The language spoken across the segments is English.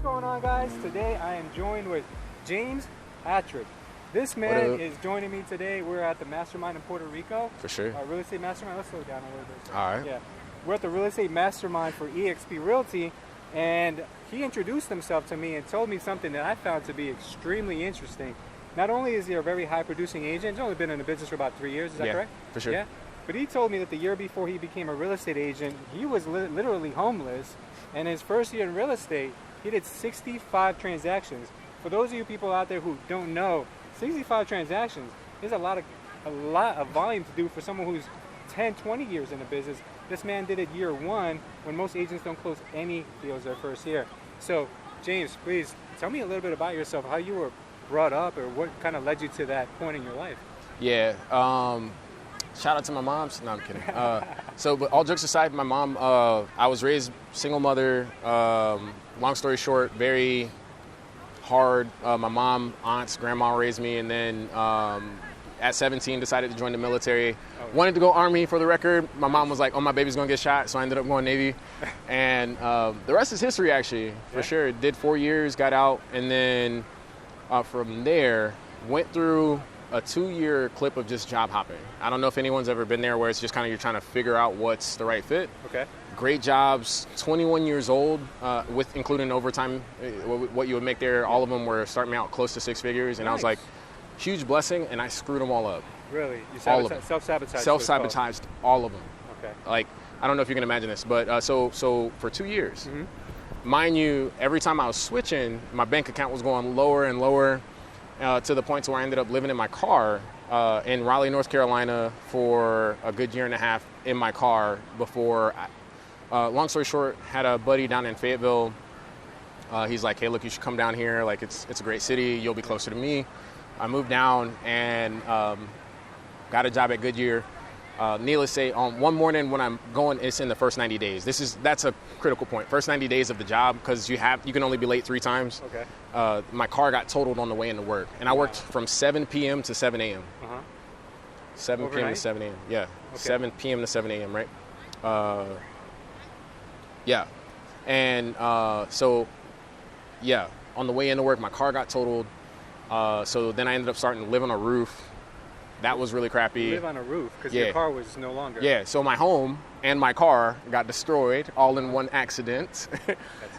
going on, guys? Today I am joined with James Patrick. This man is joining me today. We're at the Mastermind in Puerto Rico. For sure. Real Estate Mastermind. Let's slow down a little bit. All right. Yeah. We're at the Real Estate Mastermind for eXp Realty, and he introduced himself to me and told me something that I found to be extremely interesting. Not only is he a very high-producing agent, he's only been in the business for about 3 years. Is that correct? For sure. Yeah. But he told me that the year before he became a real estate agent, he was literally homeless. And his first year in real estate, he did 65 transactions. For those of you people out there who don't know, 65 transactions is a lot of volume to do for someone who's 10, 20 years in the business. This man did it year one, when most agents don't close any deals their first year. So, James, please tell me a little bit about yourself, how you were brought up, or what kind of led you to that point in your life. Yeah. Shout out to my mom. No, I'm kidding. But all jokes aside, my mom, I was raised single mother. Long story short, very hard. My mom, aunts, grandma raised me, and then at 17 decided to join the military. Wanted to go Army, for the record. My mom was like, oh, my baby's going to get shot, so I ended up going Navy. And the rest is history, actually, for sure. Did 4 years, got out, and then from there, went through a 2-year clip of just job hopping. I don't know if anyone's ever been there where it's just kind of you're trying to figure out what's the right fit. Okay. Great jobs, 21 years old, with including overtime, what you would make there. All of them were starting me out close to 6 figures, and I was like, huge blessing, and I screwed them all up. Really? You self-sabotaged? Self-sabotaged all of them. Okay. Like, I don't know if you can imagine this, but so for 2 years, mind you, every time I was switching, my bank account was going lower and lower, to the point where I ended up living in my car in Raleigh, North Carolina for a good year and a half in my car before, long story short, had a buddy down in Fayetteville. He's like, hey, look, you should come down here. Like, it's a great city. You'll be closer to me. I moved down and got a job at Goodyear. Needless to say, one morning when I'm going, it's in the first 90 days. That's a critical point. First 90 days of the job, because you can only be late 3 times. Okay. My car got totaled on the way into work, and I worked from 7 p.m. to 7 a.m. 7 Overnight? p.m. to 7 a.m. Yeah. Okay. 7 p.m. to 7 a.m. Right. Yeah. And on the way into work, my car got totaled. So then I ended up starting to live on a roof. That was really crappy. Live on a roof because your car was no longer. Yeah, so my home and my car got destroyed all in one accident.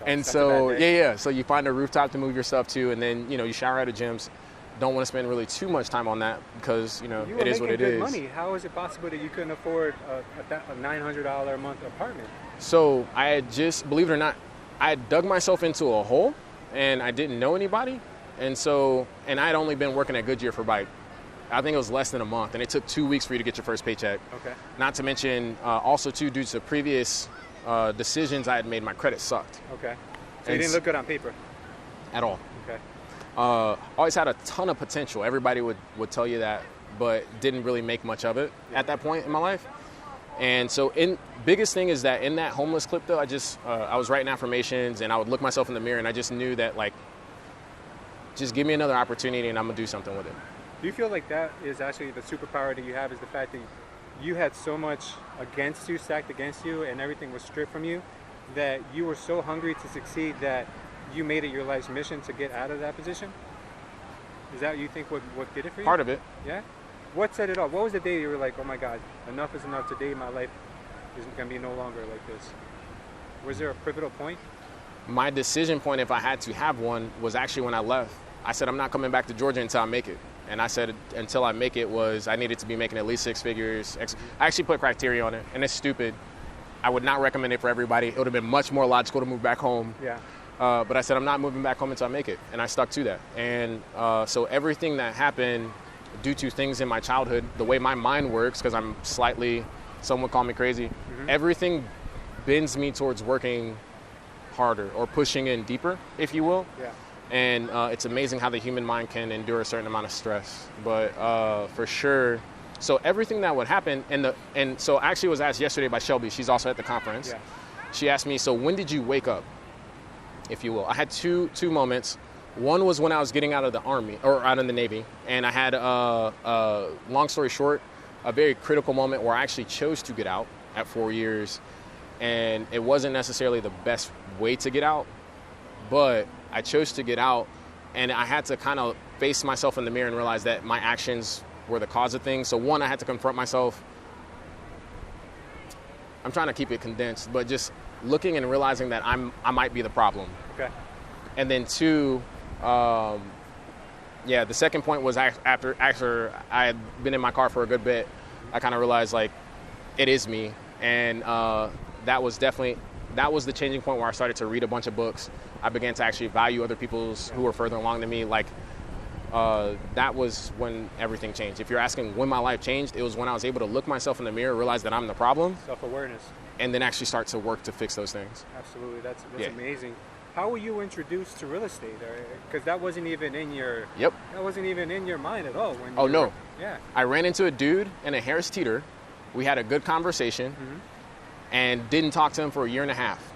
And so, so you find a rooftop to move your stuff to, and then, you shower at a gyms. Don't want to spend really too much time on that because, it is what it is. You were making good money. How is it possible that you couldn't afford a $900 a month apartment? So I had just, believe it or not, I had dug myself into a hole, and I didn't know anybody. And I had only been working at Goodyear for about, I think it was less than a month, and it took 2 weeks for you to get your first paycheck. Okay. Not to mention, also too, due to previous decisions I had made, my credit sucked. Okay. So you didn't look good on paper? At all. Okay. Always had a ton of potential. Everybody would tell you that, but didn't really make much of it at that point in my life. And so, biggest thing is that in that homeless clip, though, I was writing affirmations, and I would look myself in the mirror, and I just knew that, like, just give me another opportunity, and I'm going to do something with it. Do you feel like that is actually the superpower that you have, is the fact that you had so much stacked against you, and everything was stripped from you, that you were so hungry to succeed that you made it your life's mission to get out of that position? Is that, you think, what did it for you? Part of it. Yeah? What set it off? What was the day you were like, oh my God, enough is enough, today my life is going to be no longer like this? Was there a pivotal point? My decision point, if I had to have one, was actually when I left. I said, I'm not coming back to Georgia until I make it. And I said, until I make it I needed to be making at least 6 figures. I actually put criteria on it, and it's stupid. I would not recommend it for everybody. It would have been much more logical to move back home. Yeah. But I said, I'm not moving back home until I make it. And I stuck to that. And so everything that happened due to things in my childhood, the way my mind works, because I'm some would call me crazy, everything bends me towards working harder or pushing in deeper, if you will. Yeah. And it's amazing how the human mind can endure a certain amount of stress. But for sure, so everything that would happen, and so I actually was asked yesterday by Shelby, she's also at the conference. Yeah. She asked me, so when did you wake up, if you will? I had two moments. One was when I was getting out of the Army, or out of the Navy, and I had, long story short, a very critical moment where I actually chose to get out at 4 years, and it wasn't necessarily the best way to get out, but I chose to get out, and I had to kind of face myself in the mirror and realize that my actions were the cause of things. So one, I had to confront myself. I'm trying to keep it condensed, but just looking and realizing that I might be the problem. Okay. And then two, the second point was after I had been in my car for a good bit, I kind of realized like it is me, and that was the changing point where I started to read a bunch of books. I began to actually value other people's who were further along than me. Like that was when everything changed. If you're asking when my life changed, it was when I was able to look myself in the mirror, realize that I'm the problem, self-awareness, and then actually start to work to fix those things. Absolutely, that's amazing. How were you introduced to real estate? Because that wasn't even in your that wasn't even in your mind at all. When I ran into a dude in a Harris Teeter. We had a good conversation, and didn't talk to him for a year and a half.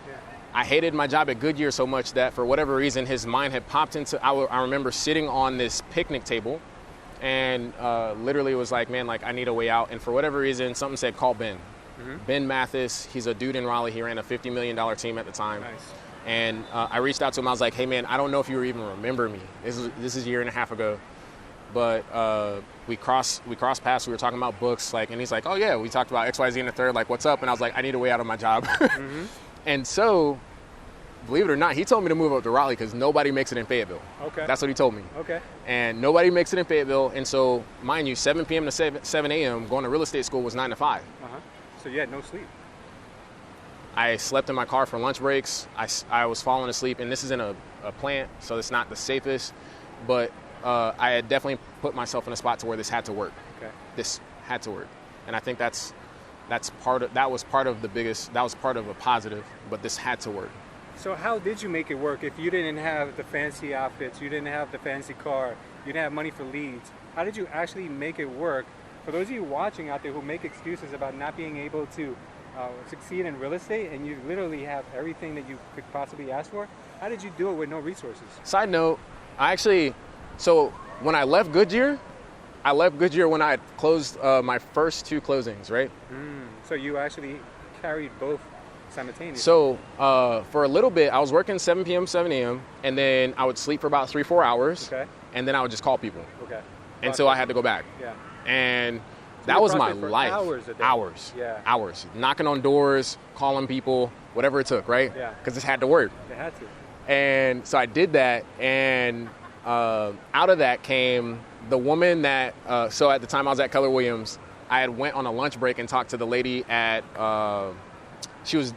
Yeah. I hated my job at Goodyear so much that for whatever reason, his mind had popped into, I remember sitting on this picnic table, and literally was like, man, like I need a way out. And for whatever reason, something said, call Ben. Ben Mathis, he's a dude in Raleigh. He ran a $50 million team at the time. Nice. And I reached out to him. I was like, hey, man, I don't know if you even remember me. This is a year and a half ago. But we crossed paths. We were talking about books, like, and he's like, oh yeah, we talked about XYZ in the third, like, what's up? And I was like, I need a way out of my job. And so, believe it or not, he told me to move up to Raleigh because nobody makes it in Fayetteville. Okay. That's what he told me. Okay. And nobody makes it in Fayetteville. And so, mind you, 7 p.m. to 7 a.m. going to real estate school was 9 to 5. So you had no sleep. I slept in my car for lunch breaks. I was falling asleep, and this is in a plant, so it's not the safest, but I had definitely put myself in a spot to where this had to work. Okay. This had to work. And I think that was part of a positive, but this had to work. So how did you make it work if you didn't have the fancy outfits, you didn't have the fancy car, you didn't have money for leads? How did you actually make it work? For those of you watching out there who make excuses about not being able to succeed in real estate, and you literally have everything that you could possibly ask for, how did you do it with no resources? Side note, so when I left Goodyear when I had closed my first 2 closings, right? So you actually carried both simultaneously. So for a little bit, I was working 7 p.m., 7 a.m., and then I would sleep for about 3-4 hours, and then I would just call people. Okay. Until I had to go back. Yeah. And that was my life. Hours a day. Hours. Knocking on doors, calling people, whatever it took, right? Yeah. Because this had to work. It had to. And so I did that, and out of that came the woman that, so at the time I was at Keller Williams, I had went on a lunch break and talked to the lady at, she was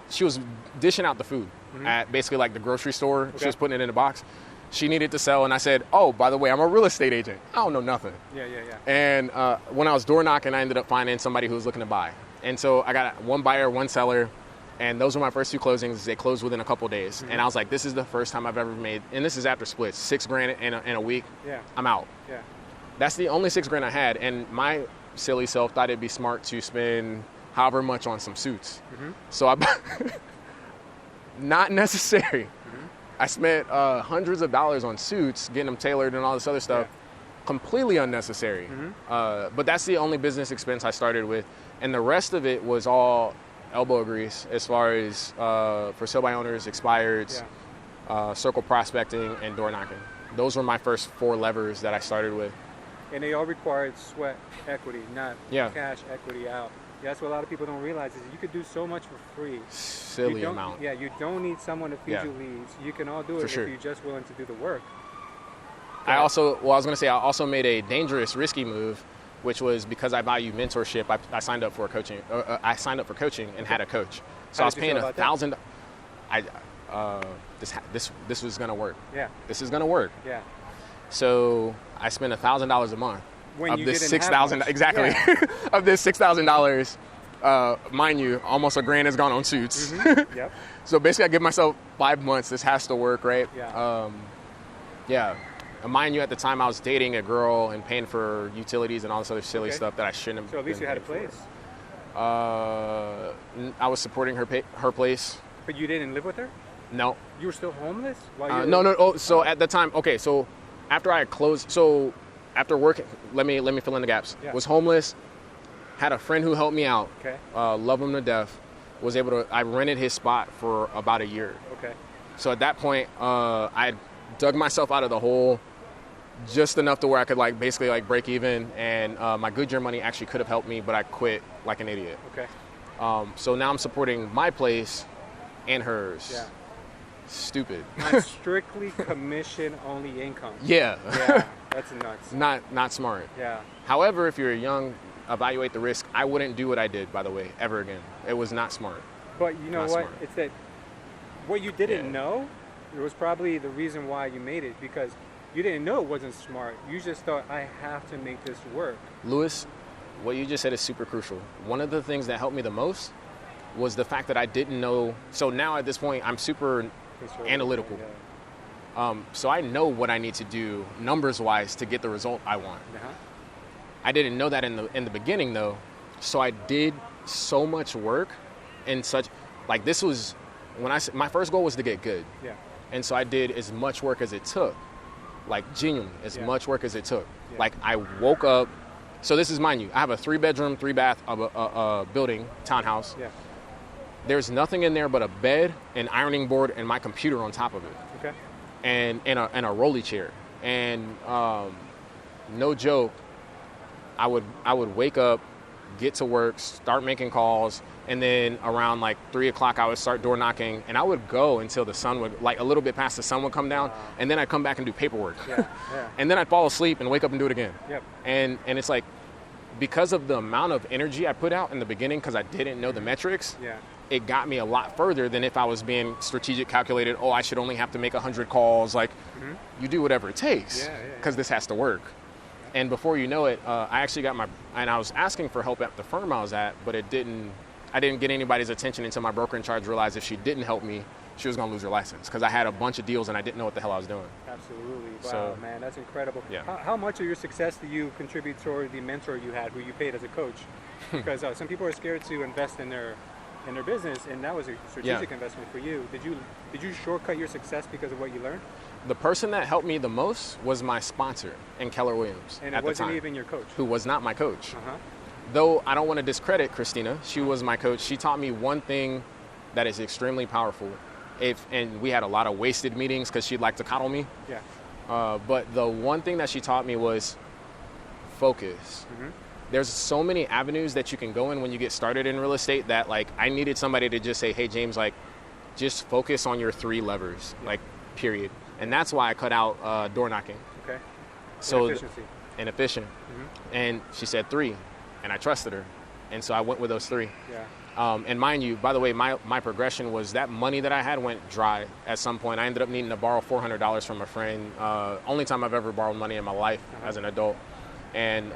dishing out the food at basically like the grocery store. Okay. She was putting it in a box. She needed to sell, and I said, oh, by the way, I'm a real estate agent. I don't know nothing. Yeah. And when I was door knocking, I ended up finding somebody who was looking to buy. And so I got one buyer, one seller, and those were my first 2 closings. They closed within a couple days. And I was like, this is the first time I've ever made, and this is after splits, $6,000 in a week. Yeah. I'm out. Yeah. That's the only $6,000 I had, and my silly self thought it'd be smart to spend however much on some suits. So I not necessary. I spent hundreds of dollars on suits, getting them tailored and all this other stuff. Yeah. Completely unnecessary. But that's the only business expense I started with. And the rest of it was all elbow grease as far as for sale by owners, expireds, circle prospecting, and door knocking. Those were my first 4 levers that I started with. And they all required sweat equity, not cash equity out. That's what a lot of people don't realize is you could do so much for free. Silly amount. Yeah, you don't need someone to feed you leads. You can all do it if you're just willing to do the work. I also made a dangerous, risky move, which was because I value mentorship. I signed up for coaching. I signed up for coaching and had a coach. So I was paying $1,000. This was gonna work. Yeah. This is gonna work. Yeah. So I spent $1,000 a month. When of this $6,000 exactly of this $6,000, mind you, almost $1,000 has gone on suits. Yep. So basically, I give myself 5 months. This has to work, right? Yeah. And mind you, at the time, I was dating a girl and paying for utilities and all this other silly stuff that I shouldn't have. So at least you had a place. I was supporting her place. But you didn't live with her? No. You were still homeless? No. Oh, so at the time, okay. So after I closed, after working, let me fill in the gaps. Yeah. Was homeless, had a friend who helped me out. Okay. Love him to death. I rented his spot for about a year. Okay. So at that point, I dug myself out of the hole just enough to where I could like basically like break even, and my Goodyear money actually could have helped me, but I quit like an idiot. Okay. So now I'm supporting my place and hers. Yeah. Stupid. On strictly commission-only income. Yeah. Yeah, that's nuts. Not smart. Yeah. However, if you're young, evaluate the risk. I wouldn't do what I did, by the way, ever again. It was not smart. But you know Not what? smart. It's that what you didn't Yeah. know, it was probably the reason why you made it, because you didn't know it wasn't smart. You just thought, I have to make this work. Lewis, what you just said is super crucial. One of the things that helped me the most was the fact that I didn't know. So now at this point, I'm super analytical. Yeah. So I know what I need to do numbers-wise to get the result I want. Uh-huh. I didn't know that in the beginning though, so I did so much work, and such like this was when my first goal was to get good. Yeah. And so I did as much work as it took, like genuinely as much work as it took. Yeah. Like I woke up. So this is, mind you, I have a 3-bedroom, 3-bath building townhouse. Yeah. There's nothing in there but a bed, an ironing board, and my computer on top of it. Okay. And a rolly chair. And no joke, I would wake up, get to work, start making calls, and then around like 3 o'clock I would start door knocking, and I would go until the sun would, like a little bit past the sun would come down, and then I'd come back and do paperwork. Yeah. Yeah. And then I'd fall asleep and wake up and do it again. Yep. And it's like, because of the amount of energy I put out in the beginning, because I didn't know the metrics, Yeah. it got me a lot further than if I was being strategic, calculated. Oh, I should only have to make 100 calls. Like, you do whatever it takes, because this has to work. And before you know it, I actually got and I was asking for help at the firm I was at, but I didn't get anybody's attention until my broker in charge realized if she didn't help me, she was going to lose her license, because I had a bunch of deals and I didn't know what the hell I was doing. Absolutely. Wow, So- man, that's incredible. Yeah. How much of your success do you contribute toward the mentor you had, who you paid as a coach? Because some people are scared to invest in their business, and that was a strategic investment for you. Did you shortcut your success because of what you learned? The person that helped me the most was my sponsor, and Keller Williams, And at it the wasn't time, even your coach. who was not my coach. Uh-huh. Though I don't want to discredit Christina, she was my coach. She taught me one thing that is extremely powerful. And we had a lot of wasted meetings because she'd like to coddle me. Yeah. But the one thing that she taught me was focus. Mm-hmm. There's so many avenues that you can go in when you get started in real estate that, like, I needed somebody to just say, hey, James, like, just focus on your 3 levers, like, period. And that's why I cut out door knocking. Okay. So Efficiency. and efficient. And she said 3, and I trusted her. And so I went with those 3. Yeah. And mind you, by the way, my progression was that money that I had went dry at some point. I ended up needing to borrow $400 from a friend. Only time I've ever borrowed money in my life as an adult. And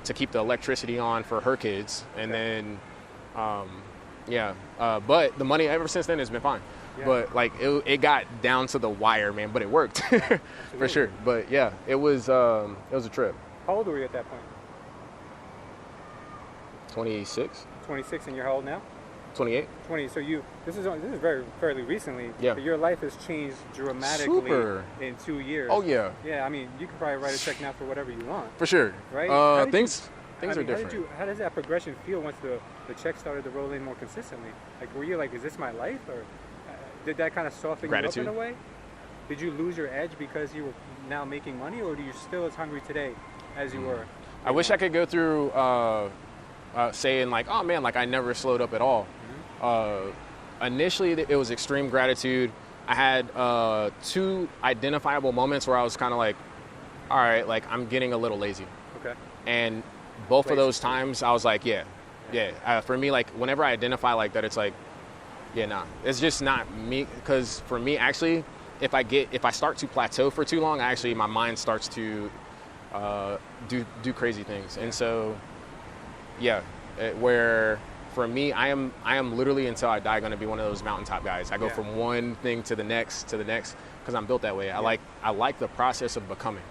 to keep the electricity on for her kids. And then, but the money ever since then has been fine. Yeah. But like it got down to the wire, man, but it worked for sure. But yeah, it was a trip. How old were you at that point? 26, 26, and you're how old now? 28. 20. So this is very fairly recently. Yeah. But your life has changed dramatically Super. in 2 years. Oh yeah, Yeah, I mean, you can probably write a check now for whatever you want, for sure. right? How did Things I are mean, different. How does that progression feel once the check started to roll in more consistently? Like, were you like, is this my life, or did that kind of soften Gratitude. you up in a way? Did you lose your edge because you were now making money, or are you still as hungry today as you were? I wish I could go through saying like, oh man, like I never slowed up at all. Initially, it was extreme gratitude. I had 2 identifiable moments where I was kind of like, all right, like I'm getting a little lazy. Okay. And both of those times, I was like, yeah. For me, like whenever I identify like that, it's like, yeah, nah, it's just not me. Because for me, actually, if I start to plateau for too long, my mind starts to do crazy things. And so, yeah, where for me, I am literally until I die going to be one of those mountaintop guys. I go from one thing to the next because I'm built that way. I like the process of becoming.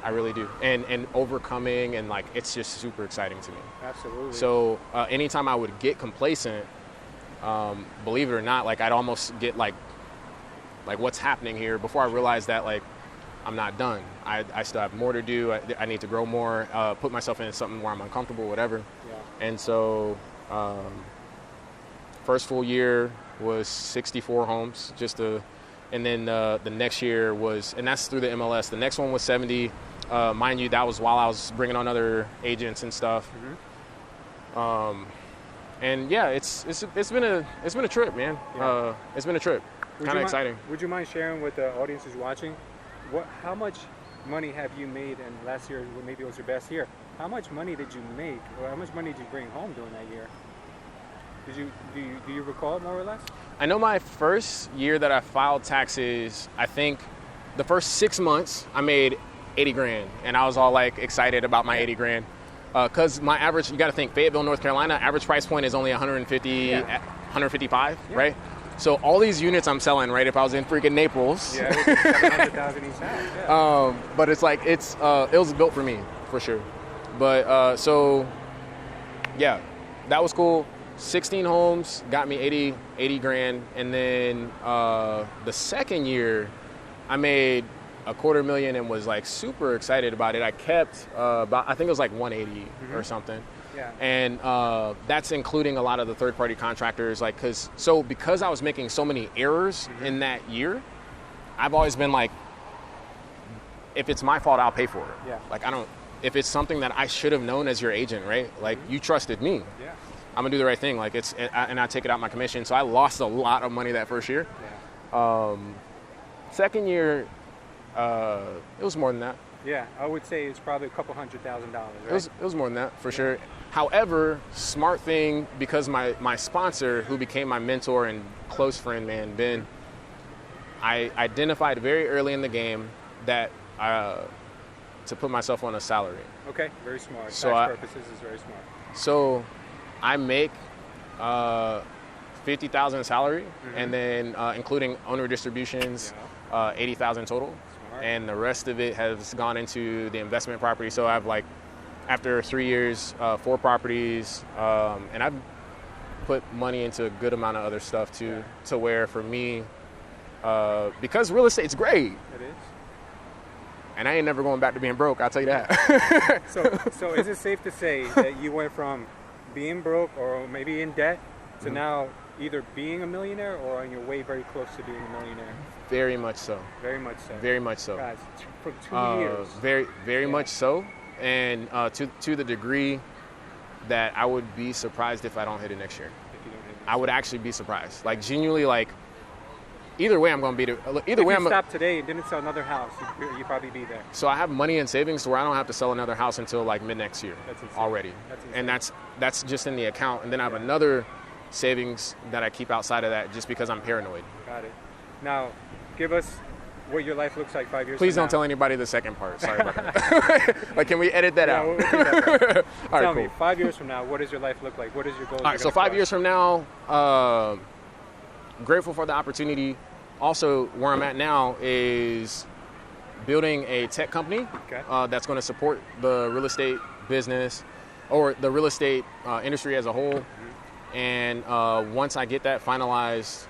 I really do. And overcoming, and like it's just super exciting to me. Absolutely. So anytime I would get complacent, believe it or not, like I'd almost get like what's happening here before I realized that like I'm not done. I still have more to do. I need to grow more, put myself into something where I'm uncomfortable, whatever. Yeah. And so first full year was 64 homes, just to And then the next year was, and that's through the MLS. The next one was 70. Mind you, that was while I was bringing on other agents and stuff. And yeah, it's been a trip, man. Yeah. It's been a trip. Kind of exciting. Would you mind sharing with the audience who's watching, how much money have you made? And last year, maybe it was your best year. How much money did you make, or how much money did you bring home during that year? Do you recall more or less? I know my first year that I filed taxes, I think the first 6 months I made 80 grand, and I was all like excited about my 80 grand. Because my average, you got to think, Fayetteville, North Carolina, average price point is only 155, right? So all these units I'm selling, right? If I was in freaking Naples, yeah, it was 700,000 each house. Yeah. But it's like it was built for me for sure. But so yeah, that was cool. 16 homes got me 80 grand, and then the second year I made $250,000 and was like super excited about it. I kept I think it was like 180 or something. Yeah. And that's including a lot of the third-party contractors, like because I was making so many errors in that year, I've always been like, if it's my fault, I'll pay for it. Yeah. Like if it's something that I should have known as your agent, right? Like you trusted me. Yeah. I'm gonna do the right thing. Like and I take it out my commission. So I lost a lot of money that first year. Yeah. Second year, it was more than that. Yeah, I would say it's probably $200,000, right? It was more than that for sure. However, smart thing, because my sponsor, who became my mentor and close friend, man, Ben, I identified very early in the game that to put myself on a salary. Okay, very smart. So Tax purposes is very smart. So I make 50,000 salary, and then including owner distributions, 80,000 total. Smart. And the rest of it has gone into the investment property. So I've like, after 3 years, 4 properties, and I've put money into a good amount of other stuff too, to where for me, because real estate's great. It is. And I ain't never going back to being broke, I'll tell you that. So is it safe to say that you went from being broke or maybe in debt to now either being a millionaire or on your way very close to being a millionaire? Very much so. Very much so. Very much so. Guys, for 2 years. Very much so. And to the degree that I would be surprised if I don't hit it next year. If you don't hit it. I would actually be surprised. Like genuinely, like either way I'm going to be there. Either way, if you stopped today and didn't sell another house, you'd probably be there. So I have money in savings to where I don't have to sell another house until like mid next year. That's insane. Already. That's insane. And that's just in the account. And then I have another savings that I keep outside of that just because I'm paranoid. Got it. Now, give us what your life looks like 5 years Please from now. don't tell anybody the second part. Sorry about that. Like, can we edit that out? We'll that All Tell right, me, 5 years from now, what does your life look like? What is your goal? All right, so 5 years from now, grateful for the opportunity. Also, where I'm at now is building a tech company that's going to support the real estate business or the real estate industry as a whole. And once I get that finalized,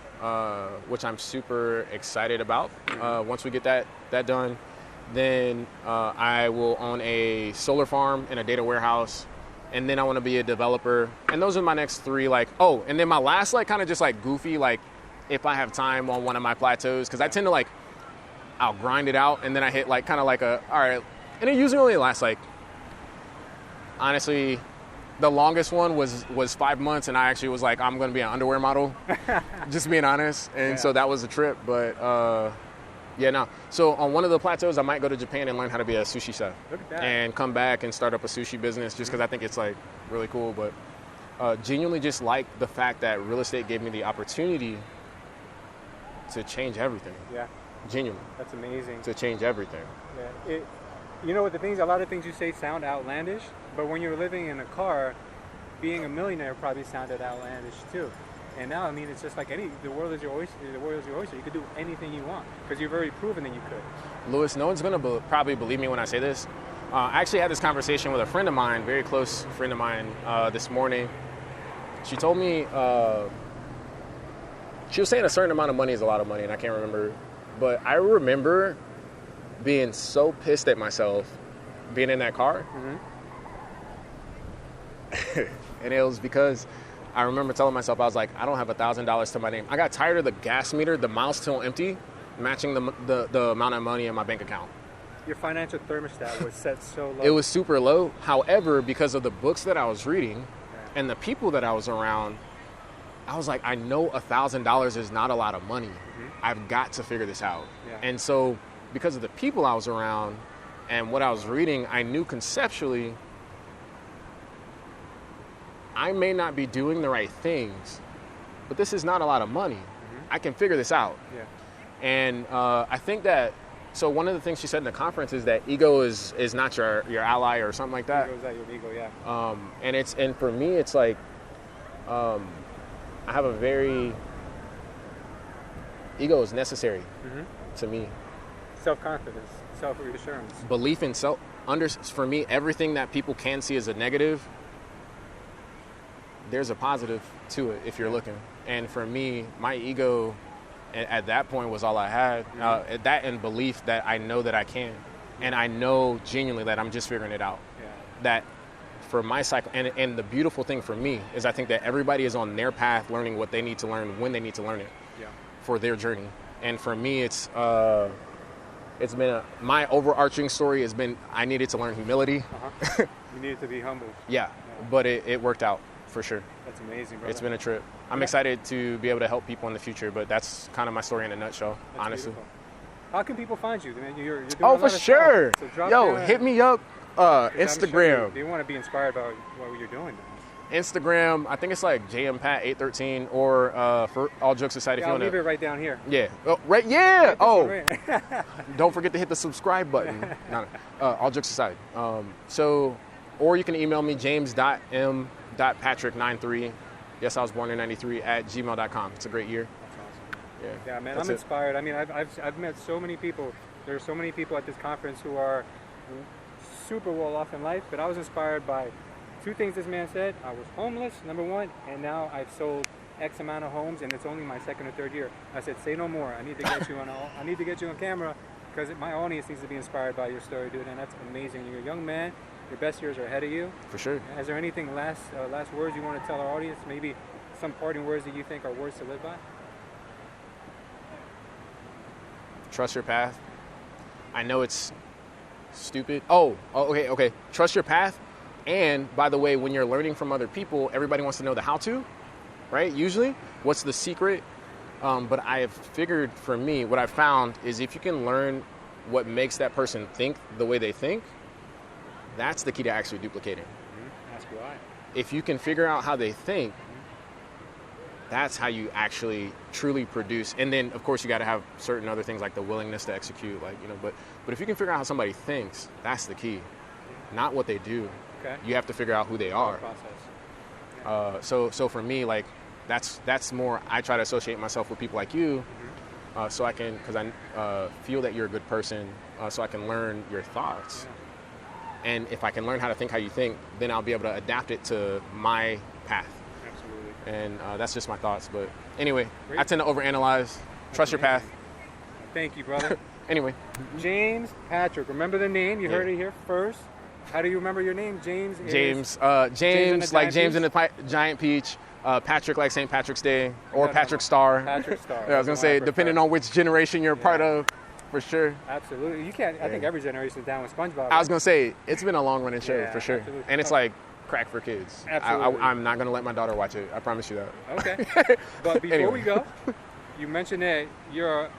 which I'm super excited about, once we get that done, then I will own a solar farm and a data warehouse. And then I want to be a developer. And those are my next 3, like, and then my last, like, kind of just like goofy, like, if I have time on one of my plateaus, because I tend to like, I'll grind it out and then I hit like kind of like all right, and it usually only lasts like, honestly, the longest one was 5 months, and I actually was like, I'm going to be an underwear model, just being honest, and so that was a trip, but so on one of the plateaus I might go to Japan and learn how to be a sushi chef. Look at that. And come back and start up a sushi business just because I think it's like really cool, but genuinely just like the fact that real estate gave me the opportunity to change everything. Yeah. Genuinely. That's amazing. To change everything. Yeah. You know what, a lot of things you say sound outlandish, but when you're living in a car, being a millionaire probably sounded outlandish too. And now, I mean, it's just like the world is your oyster. The world is your oyster. You could do anything you want because you've already proven that you could. Louis, no one's going to probably believe me when I say this. I actually had this conversation with a friend of mine, very close friend of mine, this morning. She told me, she was saying a certain amount of money is a lot of money, and I can't remember. But I remember being so pissed at myself being in that car. And it was because I remember telling myself, I was like, I don't have $1,000 to my name. I got tired of the gas meter, the miles still empty, matching the amount of money in my bank account. Your financial thermostat was set so low. It was super low. However, because of the books that I was reading and the people that I was around, I was like, I know $1,000 is not a lot of money. I've got to figure this out. Yeah. And so because of the people I was around and what I was reading, I knew conceptually I may not be doing the right things, but this is not a lot of money. I can figure this out. Yeah. And I think that, so one of the things she said in the conference is that ego is not your ally or something like that. Ego's not your ego, yeah. And for me, it's like, I have a very, ego is necessary to me. Self-confidence, self-reassurance. Belief in self, for me, everything that people can see as a negative, there's a positive to it if you're looking. And for me, my ego at that point was all I had. That and belief that I know that I can. And I know genuinely that I'm just figuring it out. Yeah. That for my cycle, and the beautiful thing for me is I think that everybody is on their path learning what they need to learn when they need to learn it for their journey. And for me, it's been my overarching story has been I needed to learn humility. You needed to be humble. Yeah, but it worked out for sure. That's amazing, brother. It's been a trip. I'm excited to be able to help people in the future, but that's kind of my story in a nutshell, That's honestly. Beautiful. How can people find you? Man, you're doing Oh, a lot for of sure. Stuff. So Yo, hit me up. Instagram. Instagram. They want to be inspired by what you're doing. Instagram, I think it's like JMPat813, or for all jokes aside, if Yeah, you I'll want to. leave it right down here. Yeah. Oh, right. Yeah. Oh, Right. don't forget to hit the subscribe button. No. All jokes aside. Or you can email me, james.m.patrick93. Yes, I was born in 93 at gmail.com. It's a great year. That's awesome. Yeah, man, that's I'm inspired. I mean, I've met so many people. There are so many people at this conference who are super well off in life, but I was inspired by two things this man said. I was homeless, number one, and now I've sold X amount of homes, and it's only my second or third year. I said, say no more. I need to get you on. I need to get you on camera because my audience needs to be inspired by your story, dude. And that's amazing. You're a young man. Your best years are ahead of you. For sure. Is there anything last words you want to tell our audience? Maybe some parting words that you think are words to live by? Trust your path. I know it's stupid. Okay. Trust your path. And by the way, when you're learning from other people, everybody wants to know the how-to, right? Usually, what's the secret? But I have figured, for me, what I've found is if you can learn what makes that person think the way they think, that's the key to actually duplicating. Ask why. If you can figure out how they think, that's how you actually truly produce. And then, of course, you got to have certain other things like the willingness to execute, but if you can figure out how somebody thinks, that's the key, not what they do. Okay. You have to figure out who they are. Process. So for me, like that's more. I try to associate myself with people like you, so I can, because I feel that you're a good person, so I can learn your thoughts. Yeah. And if I can learn how to think how you think, then I'll be able to adapt it to my path. Absolutely. And that's just my thoughts. But anyway, Great. I tend to overanalyze. Trust your path. Thank you, brother. Anyway. James Patrick. Remember the name. You heard it here first. How do you remember your name? James like James and the Giant Peach. Patrick like St. Patrick's Day, or Patrick Star. Patrick Star. Yeah, I was going to say, depending on which generation you're part of, for sure. Absolutely. You can't, I think every generation is down with SpongeBob. I was going to say, it's been a long running show, for sure. Absolutely. And it's like crack for kids. Absolutely. I'm not going to let my daughter watch it. I promise you that. Okay. But before we go, you mentioned that you're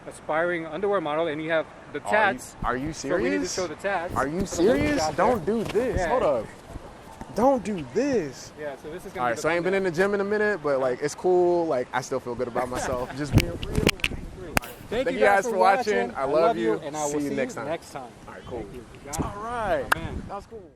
aspiring underwear model and you have the tats. Are you serious? So we need to show the tats. Are you serious? Don't do this. Yeah. Hold up. Don't do this. Yeah, so this is going to be all right, so I ain't been in the gym in a minute, but like it's cool. Like I still feel good about myself. Just being real. Thank you guys for watching. I love you. And I will see you next time. Next time. All right, cool. Thank you. All right. Man, that was cool.